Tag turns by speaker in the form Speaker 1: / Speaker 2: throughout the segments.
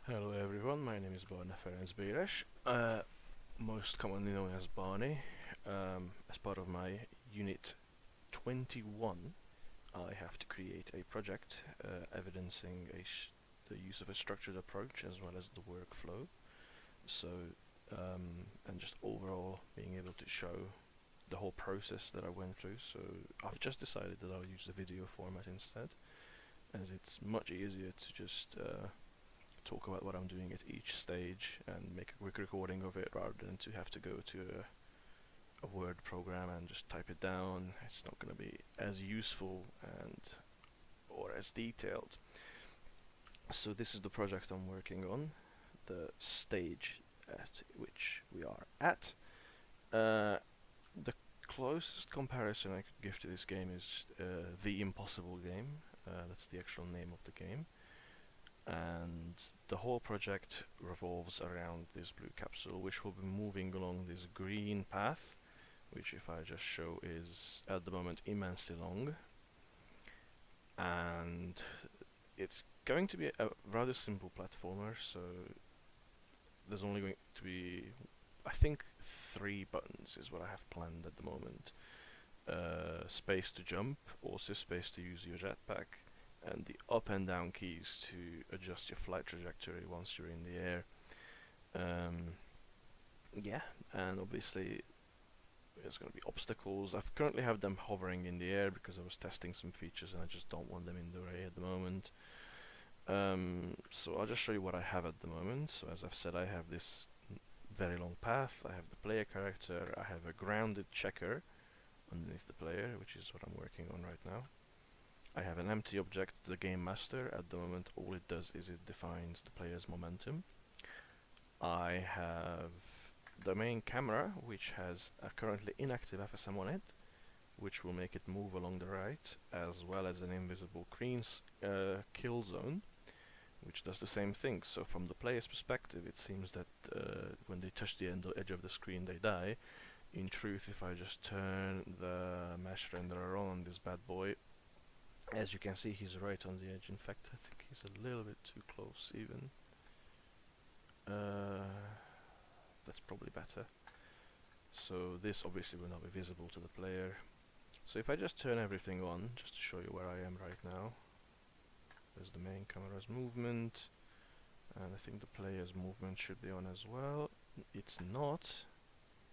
Speaker 1: Hello everyone, my name is Barna Ferenc Béres, most commonly known as Barney. As part of my Unit 21, I have to create a project evidencing the use of a structured approach as well as the workflow. So, and just overall being able to show the whole process that I went through. So I've just decided that I'll use the video format instead, as it's much easier to just talk about what I'm doing at each stage and make a quick recording of it rather than to have to go to a Word program and just type it down. It's not going to be as useful and or as detailed. So this is the project I'm working on, the stage at which we are at. The closest comparison I could give to this game is The Impossible Game. That's the actual name of the game. And the whole project revolves around this blue capsule, which will be moving along this green path, which if I just show is at the moment immensely long. And it's going to be a rather simple platformer, so there's only going to be, I think, 3 buttons is what I have planned at the moment. Space to jump, also space to use your jetpack, and the up and down keys to adjust your flight trajectory once you're in the air. Yeah, and obviously there's going to be obstacles. I currently have them hovering in the air because I was testing some features and I just don't want them in the way at the moment. So I'll just show you what I have at the moment. So as I've said, I have this very long path, I have the player character, I have a grounded checker underneath the player, which is what I'm working on right now. I have an empty object, the game master. At the moment all it does is it defines the player's momentum. I have the main camera, which has a currently inactive FSM on it, which will make it move along the right, as well as an invisible kill zone, which does the same thing. So from the player's perspective, it seems that when they touch the edge of the screen they die. In truth, if I just turn the mesh renderer on this bad boy, as you can see, he's right on the edge. In fact, I think he's a little bit too close even. That's probably better. So this obviously will not be visible to the player. So if I just turn everything on, just to show you where I am right now, there's the main camera's movement, and I think the player's movement should be on as well. It's not.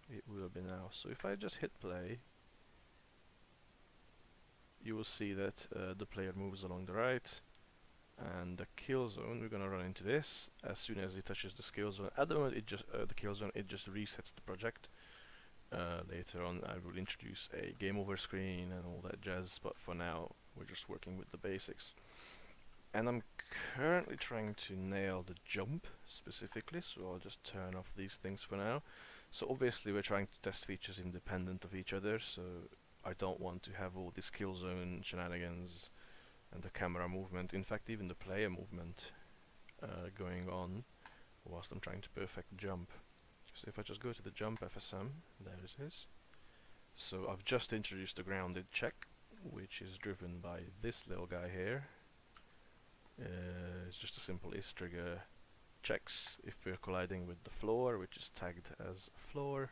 Speaker 1: It will be now. So if I just hit play, you will see that the player moves along the right, and the kill zone, we're gonna run into this as soon as he touches the kill zone. At the moment, it just the kill zone, it just resets the project. Later on, I will introduce a game over screen and all that jazz, but for now, we're just working with the basics. And I'm currently trying to nail the jump specifically, so I'll just turn off these things for now. So obviously, we're trying to test features independent of each other, so I don't want to have all this kill zone shenanigans and the camera movement, in fact even the player movement going on whilst I'm trying to perfect jump. So if I just go to the jump FSM, there it is. So I've just introduced the grounded check, which is driven by this little guy here. It's just a simple is trigger checks if we're colliding with the floor, which is tagged as floor,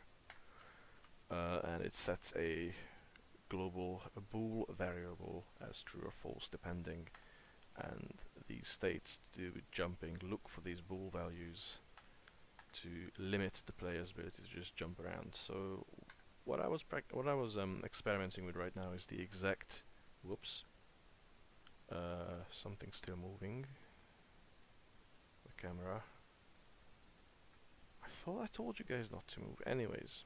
Speaker 1: and it sets a global bool variable as true or false depending, and the states to do with jumping look for these bool values to limit the player's ability to just jump around. So what I was experimenting with right now is the exact something's still moving. The camera. I thought I told you guys not to move. Anyways,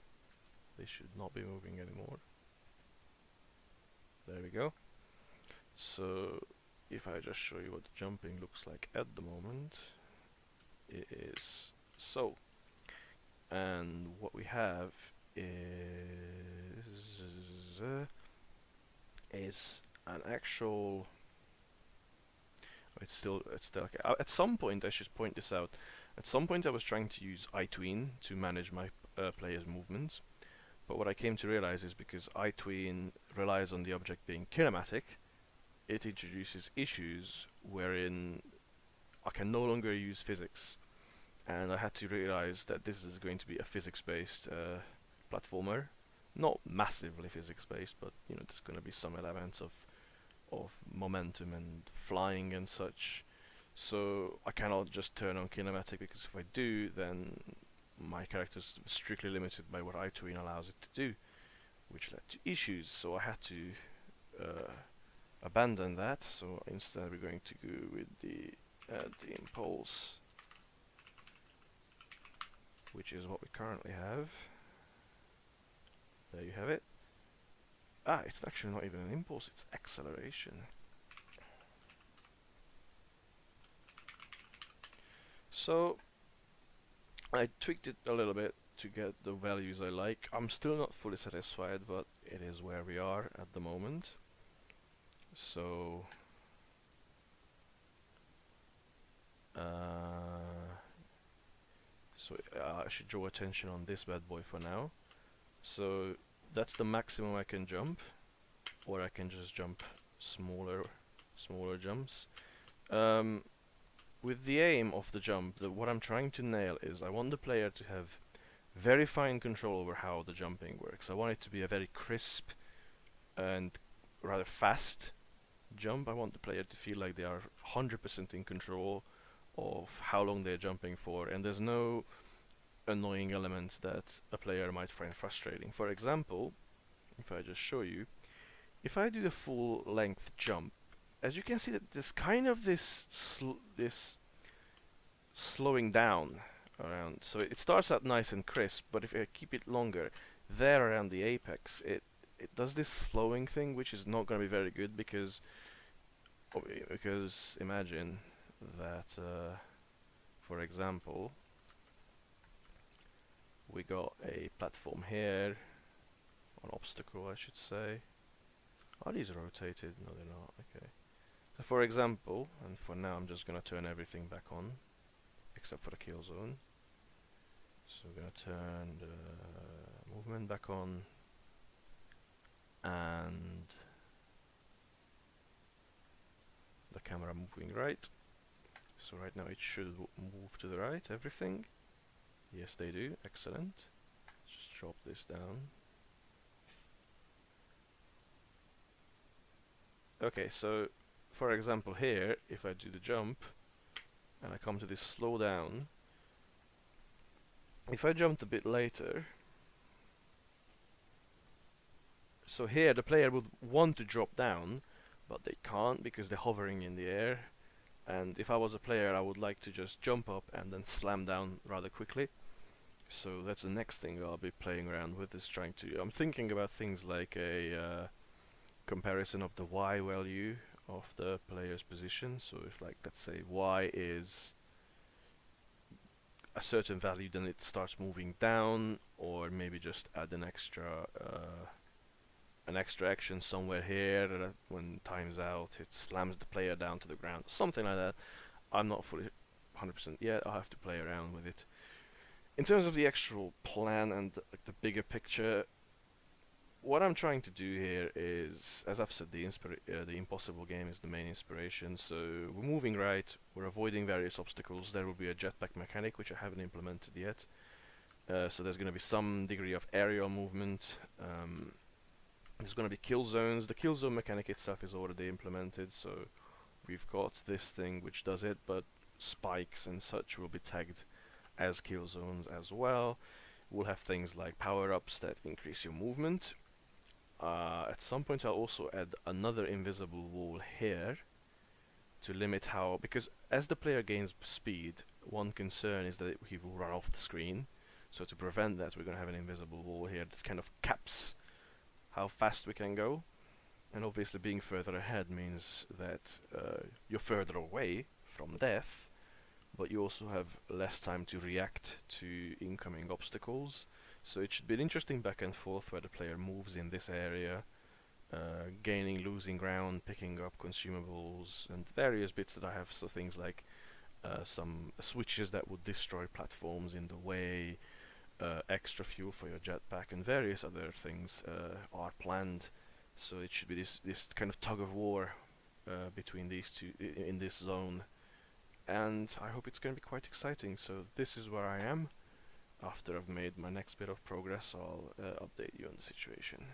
Speaker 1: they should not be moving anymore. There we go. So if I just show you what the jumping looks like at the moment, it is so. And what we have is an actual. It's still okay. At some point, I should point this out. At some point, I was trying to use iTween to manage my players' movements. But what I came to realize is because iTween relies on the object being kinematic, it introduces issues wherein can no longer use physics, and I had to realize that this is going to be a physics-based platformer. Not massively physics-based, but you know, there's going to be some elements of momentum and flying and such. So I cannot just turn on kinematic, because if I do, then my character is strictly limited by what iTween allows it to do, which led to issues. So I had to abandon that. So instead we're going to go with the impulse, which is what we currently have. There you have it. Ah, it's actually not even an impulse, it's acceleration. So I tweaked it a little bit to get the values I like. I'm still not fully satisfied, but it is where we are at the moment. So I should draw attention on this bad boy for now. So that's the maximum I can jump, or I can just jump smaller jumps. With the aim of the jump, what I'm trying to nail is I want the player to have very fine control over how the jumping works. I want it to be a very crisp and rather fast jump. I want the player to feel like they are 100% in control of how long they're jumping for, and there's no annoying elements that a player might find frustrating. For example, if I just show you, if I do the full length jump, as you can see that there's kind of this slowing down around. So it starts out nice and crisp, but if I keep it longer, there around the apex, it does this slowing thing, which is not going to be very good, because imagine that, for example, we got a platform here, an obstacle I should say. Are these rotated? No, they're not. Okay. So for example, and for now I'm just gonna turn everything back on, except for the kill zone. So we're gonna turn the movement back on, and the camera moving right. So right now it should move to the right, everything. Yes, they do. Excellent. Just drop this down. Okay, so for example here, if I do the jump and I come to this slow down, if I jumped a bit later, so here the player would want to drop down, but they can't because they're hovering in the air. And if I was a player, I would like to just jump up and then slam down rather quickly. So that's the next thing I'll be playing around with, is trying to... I'm thinking about things like a comparison of the Y value of the player's position. So if, like, let's say Y is a certain value, then it starts moving down, or maybe just add an extra action somewhere here that when time's out it slams the player down to the ground, something like that. I'm not fully 100% yet, I'll have to play around with it. In terms of the actual plan and like the bigger picture, what I'm trying to do here is, as I've said, the impossible game is the main inspiration. So we're moving right, we're avoiding various obstacles. There will be a jetpack mechanic, which I haven't implemented yet. So there's going to be some degree of aerial movement. There's going to be kill zones. The kill zone mechanic itself is already implemented, so we've got this thing which does it, but spikes and such will be tagged as kill zones as well. We'll have things like power-ups that increase your movement. At some point I'll also add another invisible wall here to limit how, because as the player gains speed, one concern is that he will run off the screen. So to prevent that, we're going to have an invisible wall here that kind of caps how fast we can go. And obviously being further ahead means that you're further away from death, but you also have less time to react to incoming obstacles. So it should be an interesting back and forth where the player moves in this area, gaining, losing ground, picking up consumables and various bits that I have. So things like some switches that would destroy platforms in the way, extra fuel for your jetpack, and various other things are planned. So it should be this kind of tug of war between these two in this zone. and I hope it's going to be quite exciting. So this is where I am. After I've made my next bit of progress, I'll update you on the situation.